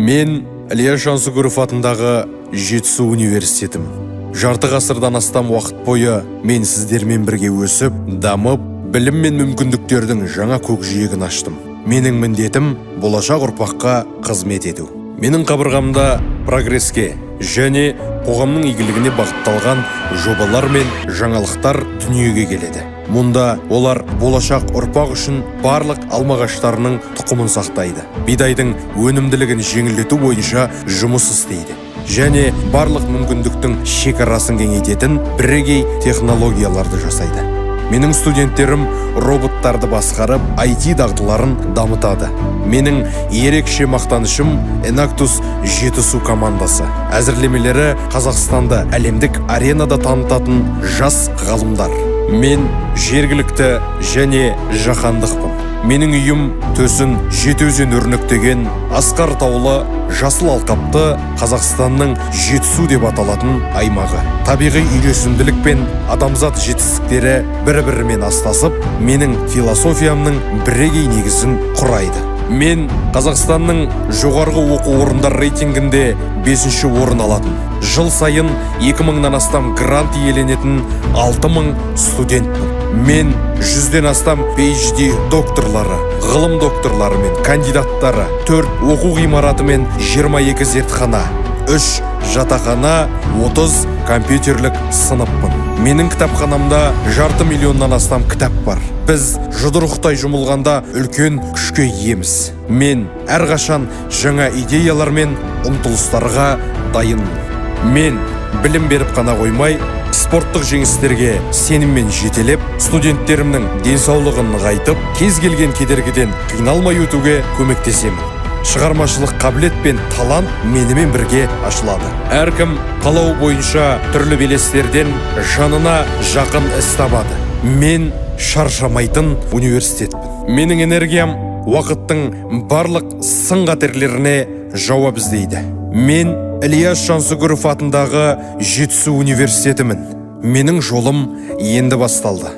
Мен Ильяс Жансүгіров атындағы Жетісу университетімін. Жарты ғасырдан астам уақыт бойы мен сіздермен бірге өсіп, дамып, білім мен мүмкіндіктердің жаңа көкжиегін аштым. Менің міндетім болашақ ұрпаққа қызмет ету. Менің қабырғамда прогреске және қоғамның игілігіне бағытталған жобалар мен жаңалықтар дүниеге келеді. Мұнда олар болашақ ұрпақ үшін барлық алмағаштарының тұқымын сақтайды. Бидайдың өнімділігін жеңілдету бойынша жұмыс істейді. Және барлық мүмкіндіктің шекарасын кеңейтетін бірегей технологияларды жасайды. Менің студенттерім роботтарды басқарып, IT дағдыларын дамытады. Менің ерекше мақтанышым Enactus Жетісу командасы. Әзірлемелері Қазақстанды әлемдік аренада танытатын жас ғалымдар. Мен жергілікті және жаһандықпын. Менің үйім төсін жеті өзен өрнектеген асқар таулы жасыл алқапты Қазақстанның Жетісу деп аталатын аймағы. Табиғи үйлесімділік пен адамзат жетістіктері бір-бірімен астасып, менің философиямның бірегей негізін құрайды. Мен Қазақстанның жоғарғы оқу орындар рейтингінде 5-ші орын алатын. Жыл сайын 2000-нан астам грант иеленетін 6000 студентпін. Мен 100-ден астам PhD докторлары, ғылым докторлары мен кандидаттары, 4 оқу ғимараты мен 22 зертхана, 3 жатақхана, 30 компьютерлік сыныппын. Менің кітапханамда 500 миллионнан астам кітап бар. Біз жұдырықтай жұмылғанда үлкен күшке иеміз. Мен әрқашан жаңа идеялар мен ұмтылыстарға дайынмын. Мен білім беріп қана қоймай, спорттық жеңістерге сеніммен жетелеп, студенттерімнің денсаулығын нығайтып, кез келген кедергіден қиналмай өтуге көмектесемін. Шығармашылық қабілет пен талант менімен бірге ашылады. Әркім қалау бойынша түрлі белестерден жанына жақын іс табады. Мен шаршамайтын университетпін. Менің энергиям уақыттың барлық сын-қатерлеріне жауап іздейді. Мен Ильяс Жансүгіров атындағы Жетісу университетімін. Менің жолым енді басталды.